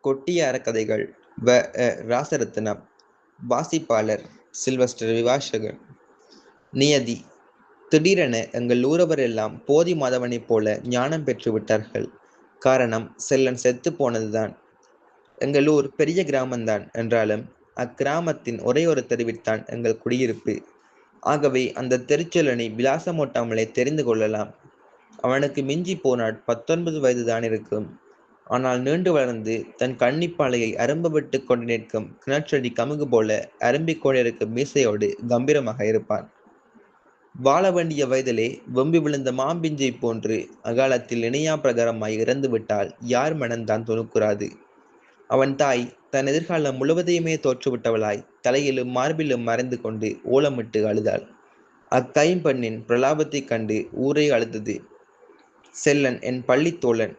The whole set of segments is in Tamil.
கொட்டிய அறக்கதைகள் ராசரத்னம். வாசிப்பாளர் சில்வஸ்டர் விவாசகன். நியதி. திடீரென எங்கள் ஊரவர் எல்லாம் போதி மாதவனைப் போல ஞானம் பெற்று விட்டார்கள். காரணம், செல்லன் செத்து போனதுதான். எங்கள் ஊர் பெரிய கிராமந்தான் என்றாலும் அக்கிராமத்தின் ஒரே ஒரு தெருவில்தான் எங்கள் குடியிருப்பு. ஆகவே அந்த தெருச்செல்லனை விலாசமூட்டாமலே தெரிந்து கொள்ளலாம். அவனுக்கு மிஞ்சி போனால் 19 வயதுதான் இருக்கும். ஆனால் நீண்டு வளர்ந்து தன் கன்னிப்பாலையை அரும்ப விட்டு கொண்டு நிற்கும் கிணற்றடி கமுகு போல அரும்பிக் கொண்டிருக்கும் மீசையோடு கம்பீரமாக இருப்பான். வாழ வேண்டிய வயதிலே வெம்பி விழுந்த மாம்பிஞ்சை போன்று அகாலத்தில் இணையா பிரகாரமாய் இறந்துவிட்டால் யார் மனம்தான் துணுக்குறாது. அவன் தாய் தன் எதிர்காலம் முழுவதையுமே தோற்றுவிட்டவளாய் தலையிலும் மார்பிலும் மறைந்து கொண்டு ஓலமிட்டு அழுதாள். அக்கைம்பெண்ணின் பிரலாபத்தைக் கண்டு ஊரே அழுதது. செல்லன் என் பள்ளி தோழன்,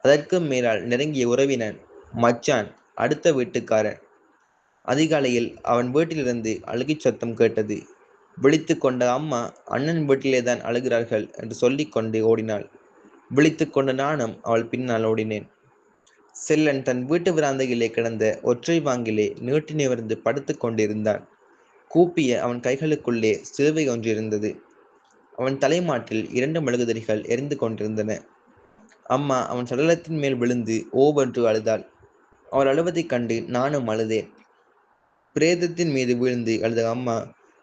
அதற்கும் மேலால் நெருங்கிய உறவினன், மச்சான், அடுத்த வீட்டுக்காரன். அதிகாலையில் அவன் வீட்டிலிருந்து அழுகைச் சத்தம் கேட்டது. விழித்து கொண்ட அம்மா அண்ணன் வீட்டிலேதான் அழுகிறார்கள் என்று சொல்லிக் கொண்டு ஓடினாள். விழித்து கொண்ட நானும் அவள் பின்னால் ஓடினேன். செல்லன் தன் வீட்டு விராந்தையிலே கிடந்த ஒற்றை வாங்கிலே நீட்டி நிமிர்ந்து படுத்து கொண்டிருந்தான். கூப்பிய அவன் கைகளுக்குள்ளே சிலுவை ஒன்றிருந்தது. அவன் தலைமாட்டில் 2 மெழுகுதிரிகள் எரிந்து கொண்டிருந்தன. அம்மா அவன் சடலத்தின் மேல் விழுந்து ஓவென்று அழுதாள். அவள் அழுவதைக் கண்டு நானும் அழுதேன். பிரேதத்தின் மீது வீழ்ந்து அழுத அம்மா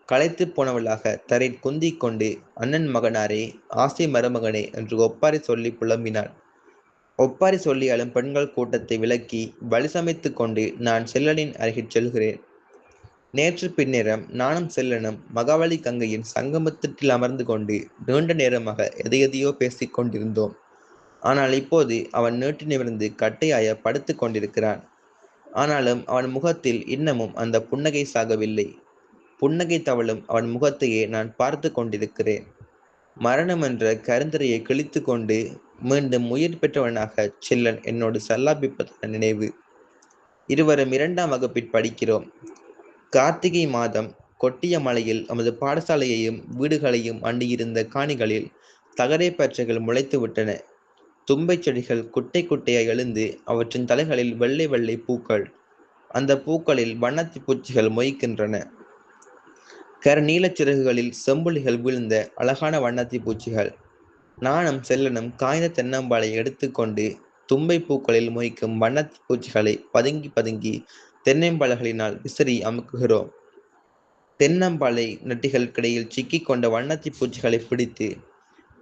களைத்து போனவளாக தரையில் குந்திக் கொண்டு, அண்ணன் மகனாரே, ஆசை மருமகனே என்று ஒப்பாரி சொல்லி புலம்பினாள். ஒப்பாரி சொல்லி அழும் பெண்கள் கூட்டத்தை விலக்கி வழி சமைத்து கொண்டு நான் செல்லனின் அருகில் செல்கிறேன். நேற்று பின்னேரம் நானும் செல்லனும் மகாவலி கங்கையின் சங்கமத்திட்டில் அமர்ந்து கொண்டு நீண்ட நேரமாக எதையெதையோ பேசிக் கொண்டிருந்தோம். ஆனால் இப்போது அவன் நீட்டி நிமிர்ந்து கட்டையாய படுத்து கொண்டிருக்கிறான். ஆனாலும் அவன் முகத்தில் இன்னமும் அந்த புன்னகை சாகவில்லை. புன்னகை தவழும் அவன் முகத்தையே நான் பார்த்து கொண்டிருக்கிறேன். மரணம் என்ற கருந்தரையை கிழித்து கொண்டு மீண்டும் உயிர் பெற்றவனாக செல்லன் என்னோடு சல்லாபிப்பதான நினைவு. இருவரும் 2ஆம் வகுப்பில் படிக்கிறோம். கார்த்திகை மாதம் கொட்டிய மலையில் நமது பாடசாலையையும் வீடுகளையும் அண்டியிருந்த காணிகளில் தகரை பற்றைகள் முளைத்து விட்டன. தும்பை செடிகள் குட்டை குட்டையாய் எழுந்து அவற்றின் தலைகளில் வெள்ளை வெள்ளை பூக்கள். அந்த பூக்களில் வண்ணத்தி பூச்சிகள் மொய்க்கின்றன. கருநீலச் சிறகுகளில் செம்புலிகள் வீழ்ந்த அழகான வண்ணத்தி பூச்சிகள். நானும் செல்லனும் காய்ந்த தென்னம்பாலை எடுத்துக்கொண்டு தும்பை பூக்களில் மொய்க்கும் வண்ணத்தி பூச்சிகளை பதுங்கி பதுங்கி தென்னம்பாலைகளினால் விசிறி அமுக்குகிறோம். தென்னம்பாலை நெட்டிகளுக்கிடையில் சிக்கிக் கொண்ட வண்ணத்தி பூச்சிகளை பிடித்து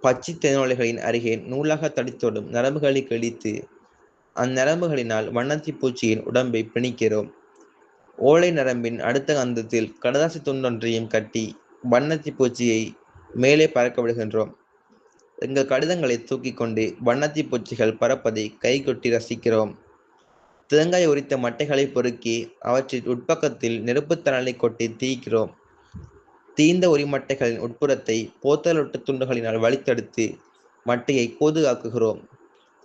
பச்சை தேனோலைகளின் அருகே நூலாக தடித்தோடும் நரம்புகளை கிழித்து அந்நரம்புகளினால் வண்ணத்தி பூச்சியின் உடம்பை பிணிக்கிறோம். ஓலை நரம்பின் அடுத்த அந்தத்தில் கடதாசி துண்டொன்றையும் கட்டி வண்ணத்தி பூச்சியை மேலே பறக்க விடுகின்றோம். எங்கள் கடிதங்களை தூக்கி கொண்டு வண்ணத்தி பூச்சிகள் பறப்பதை கைகொட்டி ரசிக்கிறோம். தேங்காய் உரித்த மட்டைகளை பொறுக்கி அவற்றின் உட்பக்கத்தில் நெருப்புத்தணலை கொட்டி தீய்க்கிறோம். தீந்த உரிமட்டைகளின் உட்புறத்தை போத்தலொட்டு துண்டுகளினால் வலித்தெடுத்து மட்டையை கோது ஆக்குகிறோம்.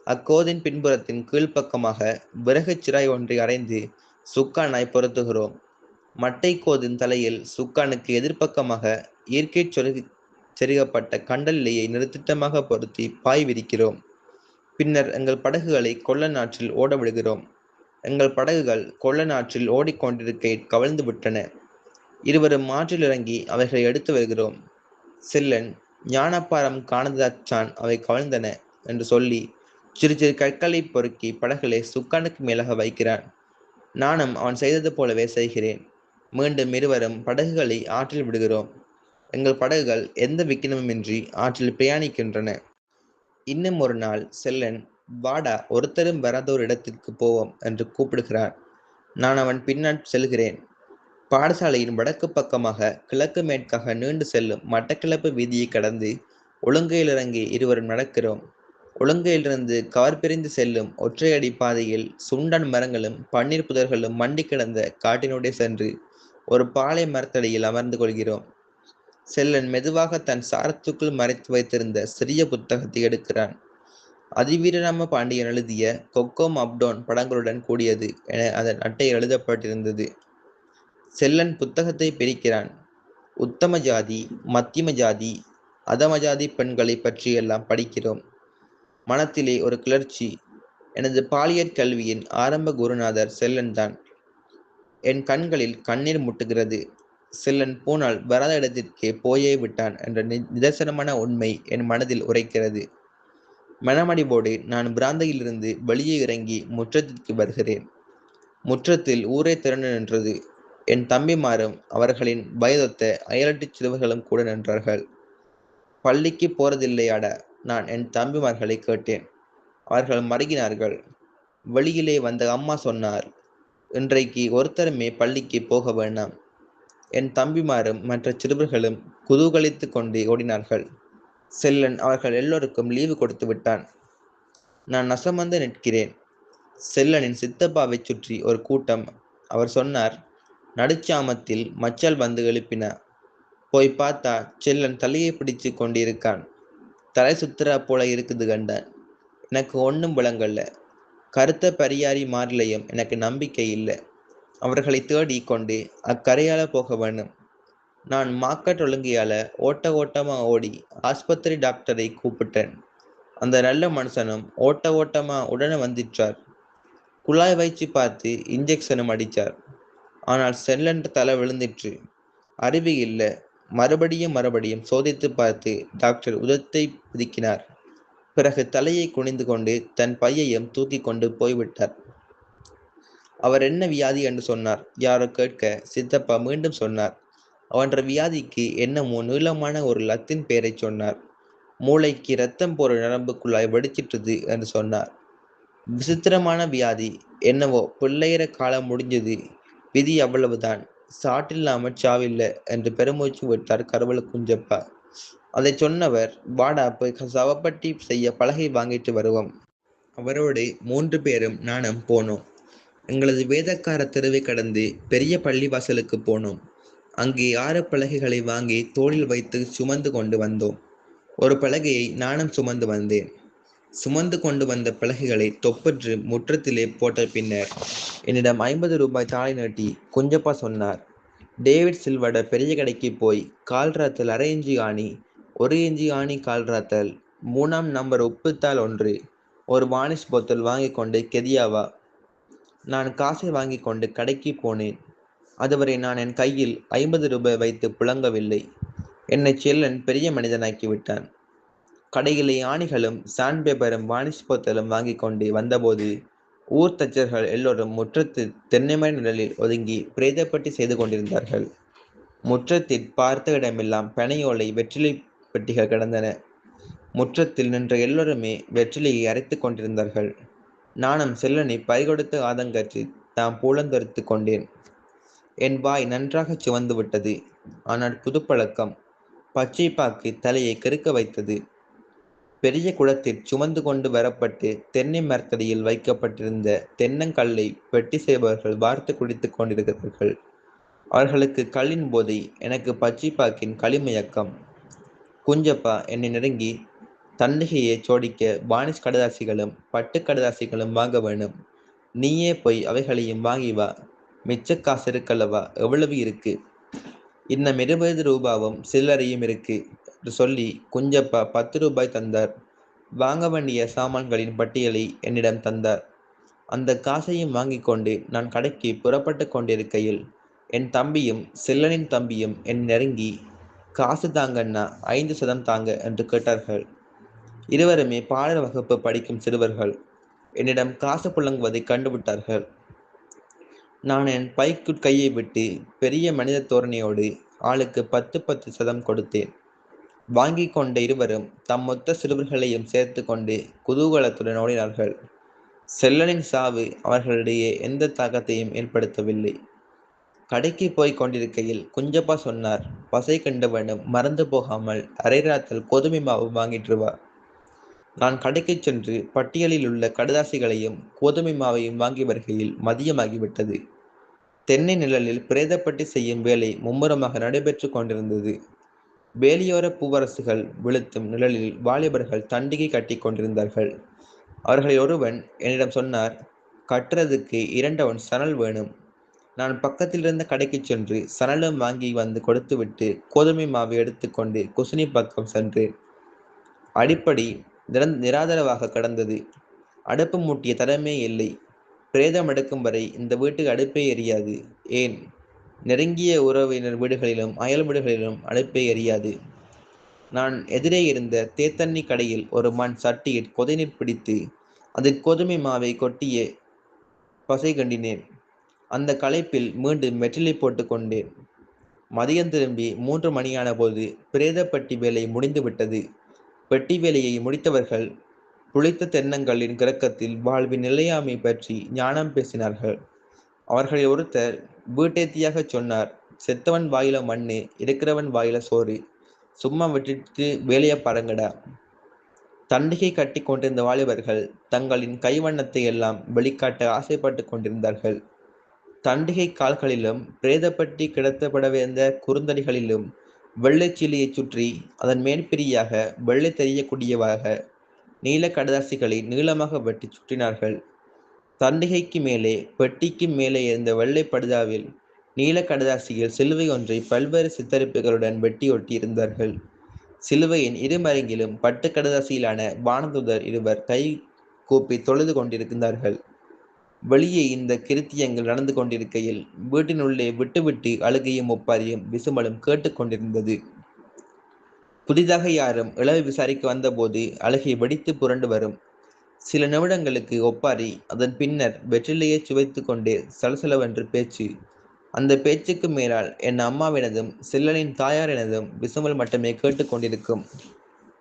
அக்கோதின் பின்புறத்தின் கீழ்ப்பக்கமாக விறகு சிராய் ஒன்றை அரைந்து சுக்கானாய் பொருத்துகிறோம். மட்டை கோதின் தலையில் சுக்கானுக்கு எதிர்ப்பக்கமாக இயற்கை செருகப்பட்ட கண்டல் இலையை நிறுத்திட்டமாக பொருத்தி பாய் விரிக்கிறோம். பின்னர் எங்கள் படகுகளை கொள்ள நாற்றில் ஓட விடுகிறோம். எங்கள் படகுகள் கொள்ள நாற்றில் ஓடிக்கொண்டிருக்கையில் கவிழ்ந்து விட்டன. இருவரும் ஆற்றில் இறங்கி அவைகளை எடுத்து வருகிறோம். செல்லன், ஞானப்பாரம் காணதாச்சான் அவை கவிழ்ந்தன என்று சொல்லி சிறு சிறு கற்களை பொறுக்கி படகுகளை சுக்கானுக்கு மேலாக வைக்கிறான். நானும் அவன் செய்தது போலவே செய்கிறேன். மீண்டும் இருவரும் படகுகளை ஆற்றில் விடுகிறோம். எங்கள் படகுகள் எந்த விக்கினமுமின்றி ஆற்றில் பிரயாணிக்கின்றன. இன்னும் ஒரு நாள் செல்லன், வாடா, ஒருத்தரும் வராத ஒரு இடத்திற்கு போவோம் என்று கூப்பிடுகிறான். நான் அவன் பின்னால் செல்கிறேன். பாடசாலையின் வடக்கு பக்கமாக கிழக்கு மேற்காக நீண்டு செல்லும் மட்டக்கிளப்பு வீதியை கடந்து ஒழுங்கையில் இறங்கி இருவரும் நடக்கிறோம். ஒழுங்கையிலிருந்து கார் பிரிந்து செல்லும் ஒற்றையடி பாதையில் சுண்டன் மரங்களும் பன்னீர் புதர்களும் மண்டி கிடந்த காட்டினோடே சென்று ஒரு பாலை மரத்தடியில் அமர்ந்து கொள்கிறோம். செல்லன் மெதுவாக தன் சாரத்துக்குள் மறைத்து வைத்திருந்த சிறிய புத்தகத்தை எடுக்கிறான். அதிவீரராம பாண்டியன் எழுதிய கொக்கோம் அப்டோன் படங்களுடன் கூடியது என அதன் அட்டை எழுதப்பட்டிருந்தது. செல்லன் புத்தகத்தை பிரிக்கிறான். உத்தம ஜாதி, மத்தியம ஜாதி, அதம ஜாதி பெண்களை பற்றியெல்லாம் படிக்கிறோம். மனத்திலே ஒரு கிளர்ச்சி. எனது பாலியற் கல்வியின் ஆரம்ப குருநாதர் செல்லன் தான். என் கண்களில் கண்ணீர் முட்டுகிறது. செல்லன் போனால் வராத இடத்திற்கே போயே விட்டான் என்ற நிதர்சனமான உண்மை என் மனதில் உரைக்கிறது. மனமடிவோடு நான் பிராந்தையிலிருந்து வெளியே இறங்கி முற்றத்திற்கு வருகிறேன். முற்றத்தில் ஊரே திரண்டு நின்றது. என் தம்பிமாரும் அவர்களின் வயதொத்த அயலட்டுச் சிறுவர்களும் கூட நின்றார்கள். பள்ளிக்கு போறதில்லையாடா? நான் என் தம்பிமார்களை கேட்டேன். அவர்கள் மறுகினார்கள். வெளியிலே வந்த அம்மா சொன்னார், இன்றைக்கு ஒருத்தருமே பள்ளிக்கு போக வேண்டாம். என் தம்பிமாரும் மற்ற சிறுவர்களும் குதூகலித்து கொண்டு ஓடினார்கள். செல்லன் அவர்கள் எல்லோருக்கும் லீவு கொடுத்து விட்டான். நான் நசமந்து நிற்கிறேன். செல்லனின் சித்தப்பாவைச் சுற்றி ஒரு கூட்டம். அவர் சொன்னார், நடுச்சாமத்தில் மச்சல் வந்து எழுப்பினா. போய் பார்த்தா செல்லன் தலையை பிடிச்சு கொண்டிருக்கான். தலை சுத்துறா போல இருக்குது கண்டான். எனக்கு ஒன்றும் விளங்கல்ல. கருத்த பரியாரி மாறிலையும் எனக்கு நம்பிக்கை இல்லை. அவர்களை தேடி கொண்டு அக்கரையால போக வேணும். நான் மாக்கட் ஒழுங்கியால ஓட்டமா ஓடி ஆஸ்பத்திரி டாக்டரை கூப்பிட்டேன். அந்த நல்ல மனுஷனும் ஓட்டமா உடனே வந்துச்சார். குழாய் வைச்சு பார்த்து இன்ஜெக்ஷனும் அடிச்சார். ஆனால் செல்லன் தலை விழுந்துச்சு. அறிவு இல்லை. மறுபடியும் சோதித்து பார்த்து டாக்டர் உதத்தை பிதுக்கினார். பிறகு தலையை குனிந்து கொண்டு தன் பையையும் தூக்கி கொண்டு போய்விட்டார். அவர் என்ன வியாதி என்று சொன்னார். யாரோ கேட்க சித்தப்பா மீண்டும் சொன்னார். அவன்ற வியாதிக்கு என்னமோ நீளமான ஒரு லத்தின் பெயரை சொன்னார். மூளைக்கு இரத்தம் போற நரம்பு குழாய் வெடிச்சிட்டுது என்று சொன்னார். விசித்திரமான வியாதி. என்னவோ பிள்ளையிற காலம் முடிஞ்சது. விதி அவ்வளவுதான். சாட்டில்லாம சாவில்லை என்று பெருமூச்சு விட்டார் கருவல குஞ்சப்பா. அதை சொன்னவர், வாடா போய் சவப்பட்டி செய்ய பலகை வாங்கிட்டு வருவோம். அவரோடு 3 பேரும் நானும் போனோம். எங்களது வேதக்கார தெருவை கடந்து பெரிய பள்ளிவாசலுக்கு போனோம். அங்கே 6 பலகைகளை வாங்கி தோளில் வைத்து சுமந்து கொண்டு வந்தோம். ஒரு பலகையை நானும் சுமந்து வந்தேன். சுமந்து கொண்டு வந்த பலகைகளை தொப்பற்று முற்றத்திலே போட்ட பின்னர் என்னிடம் 50 ரூபாய் தாளை நீட்டி குஞ்சப்பா சொன்னார், டேவிட் சில்வட பெரிய கடைக்கு போய் கால்ராத்தல் 1/2 இஞ்சி ஆணி, 1 இஞ்சி ஆணி கால்ராத்தல், 3ஆம் நம்பர் உப்புத்தாள் 1, ஒரு வானிஷ் போத்தல் வாங்கி கொண்டு கெதியாவா. நான் காசை வாங்கி கொண்டு கடைக்கு போனேன். அதுவரை நான் என் கையில் 50 ரூபாய் வைத்து புழங்கவில்லை. என்னை செல்லன் பெரிய மனிதனாக்கி விட்டான். கடையிலே ஆணிகளும் சாண்ட்பேப்பரும் வானிஷ் போத்தலும் வாங்கி கொண்டு வந்தபோது ஊர் தச்சர்கள் எல்லோரும் முற்றத்து தென்னைமர நிழலில் ஒதுங்கி பிரேதப்பட்டி செய்து கொண்டிருந்தார்கள். முற்றத்தில் பார்த்த இடமெல்லாம் பனையோலை வெற்றிலை பெட்டிகள் கிடந்தன. முற்றத்தில் நின்ற எல்லோருமே வெற்றிலையை அரைத்து கொண்டிருந்தார்கள். நானும் செல்லனை பறிகொடுத்து ஆதங்கற்றி தாம் பூலந்தொரித்து கொண்டேன். என் வாய் நன்றாக சிவந்து விட்டது. ஆனால் புதுப்பழக்கம். பச்சைப்பாக்கு தலையை கெருக்க வைத்தது. பெரிய குளத்தில் சுமந்து கொண்டு வரப்பட்டு தென்னை மரத்தடியில் வைக்கப்பட்டிருந்த தென்னங்கல்லை பெட்டி செய்பவர்கள் வார்த்து குடித்துக் கொண்டிருக்கிறார்கள். அவர்களுக்கு கல்லின் போதை, எனக்கு பச்சைப்பாக்கின் களிமயக்கம். குஞ்சப்பா என்னை நெருங்கி, தண்டிகையை சோடிக்க வானிஷ் கடதாசிகளும் பட்டு கடதாசிகளும் வாங்க வேணும். நீயே போய் அவைகளையும் வாங்கி வா. மிச்ச காசு இருக்கல்லவா? எவ்வளவு இருக்கு? இன்னும் 20 ரூபாவும் சில்லறையும் இருக்கு என்று சொல்லி குஞ்சப்பா 10 ரூபாய் தந்தார். வாங்க வேண்டிய சாமான்களின் பட்டியலை என்னிடம் தந்தார். அந்த காசையும் வாங்கி கொண்டு நான் கடைக்கு புறப்பட்டு கொண்டிருக்கையில் என் தம்பியும் செல்லனின் தம்பியும் என் நெருங்கி, காசு தாங்கன்னா 5 சதம் தாங்க என்று கேட்டார்கள். இருவருமே பாடல் வகுப்பு படிக்கும் சிறுவர்கள். என்னிடம் காசு புழங்குவதை கண்டுவிட்டார்கள். நான் என் பைக்குட் கையை விட்டு பெரிய மனித தோரணையோடு ஆளுக்கு 10 சதம் கொடுத்தேன். வாங்கி கொண்ட இருவரும் தம் மொத்த சிறுவர்களையும் சேர்த்து கொண்டு குதூகலத்துடன் ஓடினார்கள். செல்லனின் சாவு அவர்களிடையே எந்த தாக்கத்தையும் ஏற்படுத்தவில்லை. கடைக்கு போய் கொண்டிருக்கையில் குஞ்சப்பா சொன்னார், பசை கண்டு வேணும், மறந்து போகாமல் அரைராத்தல் கோதுமை மாவு வாங்கிட்டு வா. நான் கடைக்கு சென்று பட்டியலில் உள்ள கடதாசிகளையும் கோதுமை மாவையும் வாங்கி வருகையில் மதியமாகிவிட்டது. தென்னை நிழலில் பிரேதப்பட்டி செய்யும் வேலை மும்முரமாக நடைபெற்று கொண்டிருந்தது. வேலியோர பூவரசுகள் விழுத்தும் நிழலில் வாலிபர்கள் தண்டிகை கட்டி கொண்டிருந்தார்கள். அவர்களில் ஒருவன் என்னிடம் சொன்னார், கட்டுறதுக்கு 2 ஒன் சணல் வேணும். நான் பக்கத்தில் இருந்த கடைக்கு சென்று சணலும் வாங்கி வந்து கொடுத்துவிட்டு கோதுமை மாவை எடுத்துக்கொண்டு குசினி பக்கம் சென்றேன். அடிப்படி நிராதரவாக கிடந்தது. அடுப்பு மூட்டிய தரமே இல்லை. பிரேதம் எடுக்கும் வரை இந்த வீட்டுக்கு அடுப்பே எரியாது. ஏன், நெருங்கிய உறவினர் வீடுகளிலும் அயல் வீடுகளிலும் அடுப்பே எரியாது. நான் எதிரே இருந்த தேத்தண்ணி கடையில் ஒரு மண் சட்டியில் கொதிநீர் பிடித்து அதில் கோதுமை மாவை கொட்டிய பசை கண்டினேன். அந்த களைப்பில் மீண்டும் வெற்றிலை போட்டு கொண்டேன். மதியம் திரும்பி 3 மணியான போது பிரேதப்பட்டி வேலை முடிந்துவிட்டது. பெட்டி வேலையை முடித்தவர்கள் புளித்த தென்னங்களின் கிறக்கத்தில் வாழ்வின் நிலையாமை பற்றி ஞானம் பேசினார்கள். அவர்களில் ஒருத்தர் வீட்டேத்தியாகச் சொன்னார், செத்தவன் வாயில மண்ணு, இருக்கிறவன் வாயில சோறு. சும்மா விட்டுட்டு வேலையை பாருங்கடா. தண்டிகை கட்டி கொண்டிருந்த வாலிபர்கள் தங்களின் கைவண்ணத்தை எல்லாம் வெளிக்காட்ட ஆசைப்பட்டு கொண்டிருந்தார்கள். தண்டிகை கால்களிலும் பிரேதப்பட்டி கிடத்தப்படவிருந்த குறுந்தடிகளிலும் வெள்ளைச்சீலையைச் சுற்றி அதன் மேற்பிரியாக வெள்ளை தெரியக்கூடியவாக நீல கடதாசிகளை நீளமாக வெட்டி சுற்றினார்கள். தண்டிகைக்கு மேலே பெட்டிக்கு மேலே இருந்த வெள்ளை படுதாவில் நீல கடதாசியில் சிலுவை ஒன்றை பல்வேறு சித்தரிப்புகளுடன் வெட்டி ஒட்டியிருந்தார்கள். சிலுவையின் இருமருங்கிலும் பட்டு கடதாசியிலான வானதுதர் இருவர் கை கூப்பி தொழுது கொண்டிருந்தார்கள். வெளியே இந்த கிருத்தியங்கள் நடந்து கொண்டிருக்கையில் வீட்டினுள்ளே விட்டு அழுகையும் ஒப்பாரியும் விசுமலும் கேட்டுக்கொண்டிருந்தது. புதிதாக யாரும் இளவை விசாரிக்க வந்தபோது அழுகை வெடித்து புரண்டு வரும். சில நிமிடங்களுக்கு ஒப்பாரி, அதன் பின்னர் வெற்றிலையை சுவைத்து கொண்டே சலசலவென்று பேச்சு. அந்த பேச்சுக்கு மேலால் என் அம்மாவினதும் சில்லனின் தாயாரினதும் விசுமல் மட்டுமே கேட்டுக்கொண்டிருக்கும்.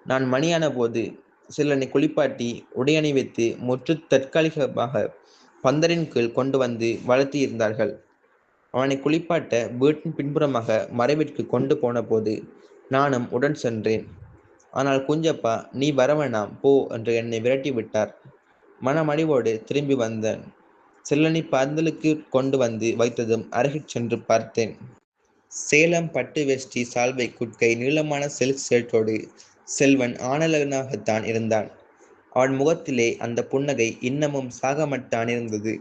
நான் மணியான போது சில்லனை குளிப்பாட்டி உடையணி வைத்து முற்று தற்காலிகமாக பந்தரின் கீழ் கொண்டு வந்து வளர்த்தி இருந்தார்கள். அவனை குளிப்பாட்ட வீட்டின் பின்புறமாக மறைவிற்கு கொண்டு போன போது நானும் உடன் சென்றேன். ஆனால் குஞ்சப்பா, நீ வரவேணாம் போ என்று என்னை விரட்டி விட்டார். மனமடிவோடு திரும்பி வந்தேன். செல்லனை பந்தலுக்கு கொண்டு வந்து வைத்ததும் அருகில் சென்று பார்த்தேன். சேலம் பட்டு வேஷ்டி சால்வை குட்கை நீளமான சில்க் ஷர்ட்டோடு செல்வன் ஆனலனாகத்தான் இருந்தான். அவன் முகத்திலே அந்த புன்னகை இன்னமும் சாகமட்டான் இருந்தது.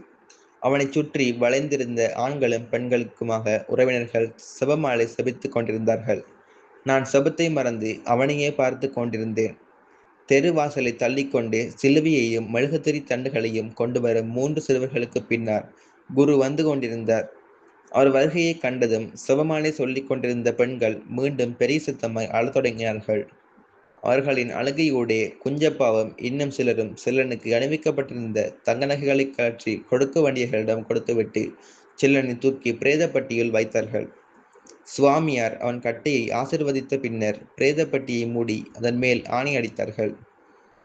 அவனைச் சுற்றி வளைந்திருந்த ஆண்களும் பெண்களுக்குமாக உறவினர்கள் செபமாலை செபித்துக் கொண்டிருந்தார்கள். நான் செபத்தை மறந்து அவனையே பார்த்து கொண்டிருந்தேன். தெரு வாசலை தள்ளிக்கொண்டு சிலுவையையும் மெழுகுதிரி தண்டுகளையும் கொண்டு வரும் 3 சிறுவர்களுக்கு பின்னால் குரு வந்து கொண்டிருந்தார். அவர் வருகையை கண்டதும் செபமாலை சொல்லிக் கொண்டிருந்த பெண்கள் மீண்டும் பெரிய சத்தமாய் அழத் தொடங்கினார்கள். அவர்களின் அழுகையோடே குஞ்சப்பாவும் இன்னும் சிலரும் செல்லனுக்கு அணிவிக்கப்பட்டிருந்த தங்க நகைகளை கழற்றி கொடுக்க வேண்டியவர்களிடம் கொடுத்துவிட்டு செல்லனை தூக்கி பிரேதப்பட்டியில் வைத்தார்கள். சுவாமியார் அவன் கட்டையை ஆசிர்வதித்த பின்னர் பிரேதப்பட்டியை மூடி அதன் மேல் ஆணி அடித்தார்கள்.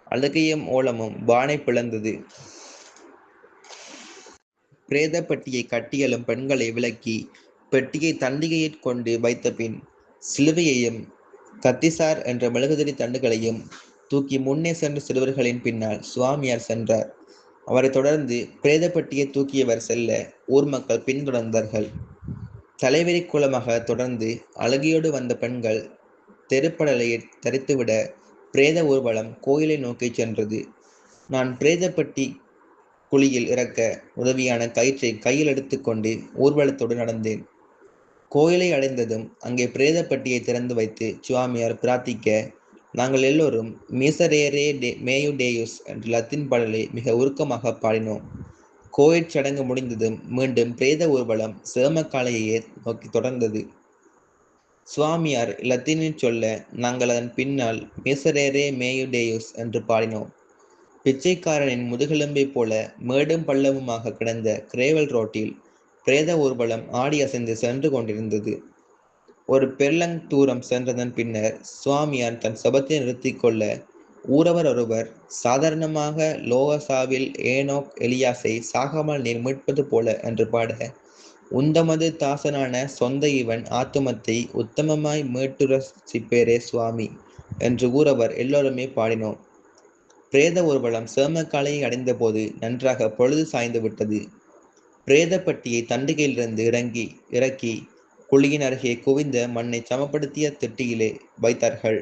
அழுகையும் ஓலமும் வானை பிளந்தது. பிரேதப்பட்டியை கட்டியலும் பெண்களை விலக்கி பெட்டியை தண்டிகையிற் கொண்டு வைத்த பின் சிலுவையையும் கத்திசார் என்ற மெழுகுதிரி தண்டுகளையும் தூக்கி முன்னே சென்ற சிறுவர்களின் பின்னால் சுவாமியார் சென்றார். அவரை தொடர்ந்து பிரேதப்பட்டியை தூக்கியவர் செல்ல ஊர் மக்கள் பின்தொடர்ந்தார்கள். தலைவெறி கூலமாக தொடர்ந்து அழுகையோடு வந்த பெண்கள் தெருப்படலையை தரித்துவிட பிரேத ஊர்வலம் கோயிலை நோக்கி சென்றது. நான் பிரேதப்பட்டி குழியில் இறக்க உதவியான கயிற்றை கையில் எடுத்துக்கொண்டு ஊர்வலத்தோடு நடந்தேன். கோயிலை அடைந்ததும் அங்கே பிரேதப்பட்டியை திறந்து வைத்து சுவாமியார் பிரார்த்திக்க நாங்கள் எல்லோரும் மீசரேரே மேயு டேயுஸ் என்ற லத்தீன் பாடலை மிக உருக்கமாக பாடினோம். கோயில் சடங்கு முடிந்ததும் மீண்டும் பிரேத ஊர்வலம் சேமக்காலையே நோக்கி தொடர்ந்தது. சுவாமியார் லத்தீனில் சொல்ல நாங்கள் அதன் பின்னால் மீசரேரே மேயு டேயுஸ் என்று பாடினோம். பிச்சைக்காரனின் முதுகெலும்பை போல மேடும் பள்ளமுமாக கிடந்த கிரேவல் ரோட்டில் பிரேத ஊர்வலம் ஆடி அசைந்து சென்று கொண்டிருந்தது. ஒரு பெர்லங் தூரம் சென்றதன் பின்னர் சுவாமியார் தன் சபத்தை நிறுத்தி கொள்ள ஊரவர் ஒருவர் சாதாரணமாக லோகசாவில் ஏனோக் எலியாசை சாகாமல் நீர் மீட்பது போல என்று பாட, உந்தமது தாசனான சொந்த இவன் ஆத்துமத்தை உத்தமமாய் மீட்டுரசிப்பேரே சுவாமி என்று ஊரவர் எல்லோருமே பாடினோம். பிரேத ஊர்வலம் சேமக்காலையை அடைந்த போது நன்றாக பொழுது சாய்ந்து விட்டது. பிரேதப்பட்டியை தண்டிகையிலிருந்து இறக்கி குழியின் அருகே குவிந்த மண்ணை சமப்படுத்திய திட்டியிலே வைத்தார்கள்.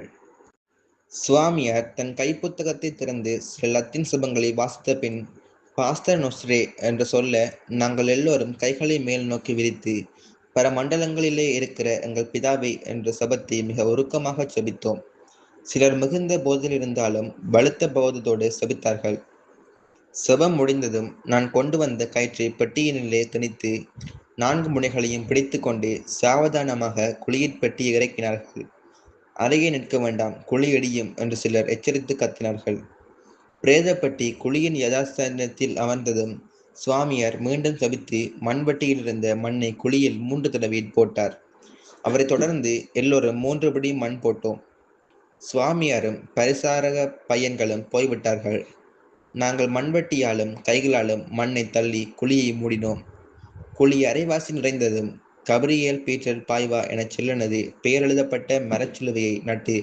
சுவாமியார் தன் கைப்புத்தகத்தை திறந்து சில லத்தீன் சுபங்களை வாசித்த பின் பாஸ்டர் நொஸ்ரே என்று சொல்ல நாங்கள் எல்லோரும் கைகளை மேல் நோக்கி விரித்து பல மண்டலங்களிலே இருக்கிற எங்கள் பிதாவை என்ற சபத்தை மிக உருக்கமாக செபித்தோம். சிலர் மிகுந்த போதில் இருந்தாலும் பலத்த போதத்தோடு செபித்தார்கள். செபம் முடிந்ததும் நான் கொண்டு வந்த கயிற்றை பெட்டியினிலே திணித்து 4 முனைகளையும் பிடித்து கொண்டு சாவதானமாக குழியில் பெட்டியை இறக்கினார்கள். அருகே நிற்க வேண்டாம், குழி இடியும் என்று சிலர் எச்சரித்து கத்தினார்கள். பிரேதப்பட்டி குழியின் யதாஸ்தானத்தில் அமர்ந்ததும் சுவாமியார் மீண்டும் சபித்து மண்வெட்டியில் இருந்த மண்ணை குழியில் 3 தடவை போட்டார். அவரை தொடர்ந்து எல்லோரும் 3 படி மண் போட்டோம். சுவாமியாரும் பரிசாரக பையன்களும் போய்விட்டார்கள். நாங்கள் மண்வெட்டியாலும் கைகளாலும் மண்ணை தள்ளி குழியை மூடினோம். குழி அரைவாசி நிறைந்ததும் கபிரியேல் பீட்டர் பாய்வா எனச் செல்லனது பெயர் எழுதப்பட்ட மரச்சிலுவையை நட்டு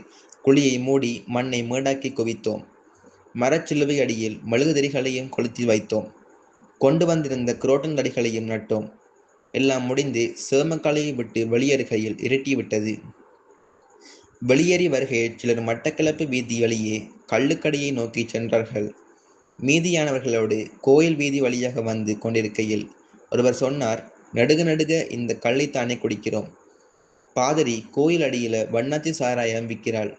குழியை மூடி மண்ணை மேடாக்கி குவித்தோம். மரச்சிலுவை அடியில் மெழுகுதிரிகளையும் கொளுத்தி வைத்தோம். கொண்டு வந்திருந்த குரோட்டன் தடிகளையும் நட்டோம். எல்லாம் முடிந்து சேமக்காலையை விட்டு வெளியேறுகையில் இருட்டிவிட்டது. வெளியேறி வருகையில் சிலர் மட்டக்களப்பு வீதி வழியே கள்ளுக்கடையை நோக்கி சென்றார்கள். மீதியானவர்களோடு கோயில் வீதி வழியாக வந்து கொண்டிருக்கையில் ஒருவர் சொன்னார், நடுக இந்த கள்ளைத்தானே குடிக்கிறோம். பாதிரி கோயில் அடியில வண்ணாத்தி சாராயம் விற்கிறாள்.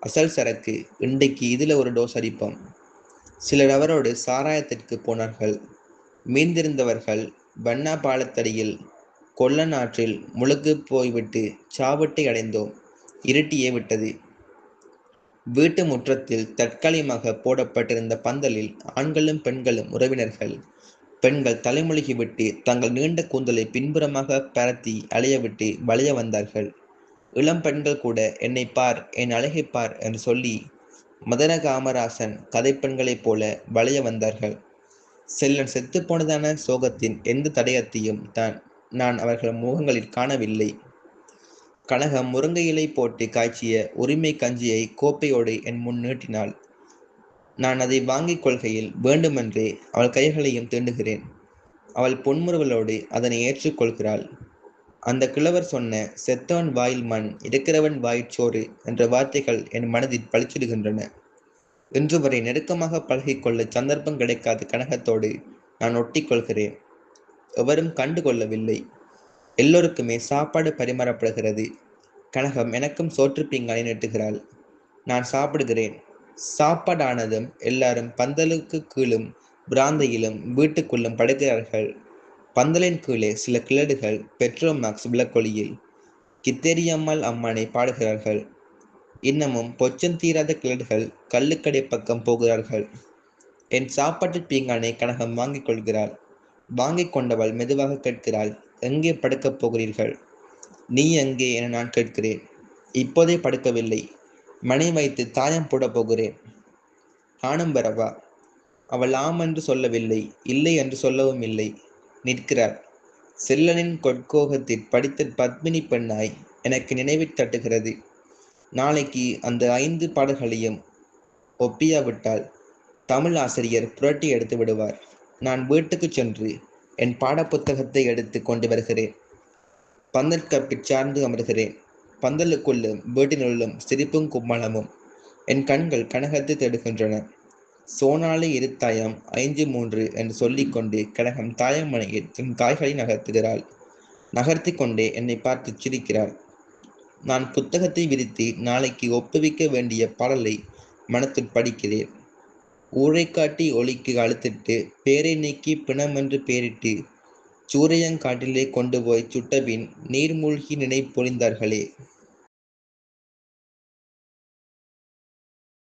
அசல் சரக்கு, இன்றைக்கு இதுல ஒரு டோஸ் அடிப்போம். சிலர் அவரோடு சாராயத்திற்கு போனார்கள். மீந்திருந்தவர்கள் வண்ணா பாலத்தடியில் கொல்லநாற்றில் முழுக்கு போய்விட்டு சாவட்டை அடைந்தோம். இருட்டியே விட்டது. வீட்டு முற்றத்தில் தற்காலிகமாக போடப்பட்டிருந்த பந்தலில் ஆண்களும் பெண்களும் உறவினர்கள். பெண்கள் தலைமொழிகி விட்டு தங்கள் நீண்ட கூந்தலை பின்புறமாக பரத்தி அலையவிட்டு வளைய வந்தார்கள். இளம் பெண்கள் கூட என்னை பார், என் அழகை பார் என்று சொல்லி மதன காமராசன் கதை பெண்களைப் போல வளைய வந்தார்கள். செல்லன் செத்துப்போனதான சோகத்தின் எந்த தடயத்தையும் நான் அவர்கள் முகங்களில் காணவில்லை. கனகம் முருங்கை இலை போட்டு காய்ச்சிய உரிமை கஞ்சியை கோப்பையோடு என் முன் நீட்டினாள். நான் அதை வாங்கிக் கொள்கையில் வேண்டுமென்றே அவள் கைகளையும் தீண்டுகிறேன். அவள் பொன்முறுவலோடு அதனை ஏற்றுக்கொள்கிறாள். அந்த கிழவர் சொன்ன செத்தவன் வாயில் மண், இருக்கிறவன் வாயிற்சோறு என்ற வார்த்தைகள் என் மனதில் பளிச்சிடுகின்றன. இன்று வரை நெருக்கமாக பழகிக்கொள்ள சந்தர்ப்பம் கிடைக்காத கனகத்தோடு நான் ஒட்டிக்கொள்கிறேன். எவரும் கண்டு கொள்ளவில்லை. எல்லோருக்குமே சாப்பாடு பரிமாறப்படுகிறது. கனகம் எனக்கும் சோற்று பீங்கானை நீட்டுகிறாள். நான் சாப்பிடுகிறேன். சாப்பாடானதும் எல்லாரும் பந்தலுக்கு கீழும் பிராந்தையிலும் வீட்டுக்குள்ளும் படுக்கிறார்கள். பந்தலின் கீழே சில கிழடுகள் பெட்ரோமாக்ஸ் விளக்கொலியில் கித்தேரியம்மாள் அம்மானை பாடுகிறார்கள். இன்னமும் பொச்சம் தீராத கிழடுகள் கள்ளுக்கடை பக்கம் போகிறார்கள். என் சாப்பாட்டு பீங்கானை கனகம் வாங்கிக் கொள்கிறாள். வாங்கிக் கொண்டவள் மெதுவாக கேட்கிறாள், எங்கே படுக்கப் போகிறீர்கள்? நீ எங்கே என நான் கேட்கிறேன். இப்போதே படுக்கவில்லை, மணி வைத்து தாயம் போடப் போகிறேன். நானும் வரவா? அவள் ஆம் என்று சொல்லவில்லை, இல்லை என்று சொல்லவும் இல்லை. நிற்கிறாள். செல்லனின் கொட்கோகத்தில் படித்த பத்மினி பெண்ணாய் எனக்கு நினைவில் தட்டுகிறது. நாளைக்கு அந்த 5 பாடல்களையும் ஒப்பியாவிட்டால் தமிழ் ஆசிரியர் புரட்டி எடுத்து விடுவார். நான் வீட்டுக்கு சென்று என் பாடப்புத்தகத்தை எடுத்து கொண்டு வருகிறேன். பந்தல் கப்பிற் சார்ந்து அமர்கிறேன். பந்தலுக்குள்ளும் வீட்டினுள்ளும் சிரிப்பும் கும்மாளமும். என் கண்கள் கனகத்தை தேடுகின்றன. சோனாலை இருத்தாயம் 5-3 என்று சொல்லிக்கொண்டு கனகம் தாயமனையில் தன் காய்களை நகர்த்துகிறாள். நகர்த்தி கொண்டே என்னை பார்த்து சிரிக்கிறாள். நான் புத்தகத்தை விரித்து நாளைக்கு ஒப்புவிக்க வேண்டிய பாடலை மனத்தில் படிக்கிறேன். ஊரை காட்டி ஒளிக்கு அழுத்திட்டு பேரை நீக்கி பிணமென்று பேரிட்டு சூரையங்காட்டிலே கொண்டு போய் சுட்டபின் நீர் மூழ்கி நினைப்பொழிந்தார்களே.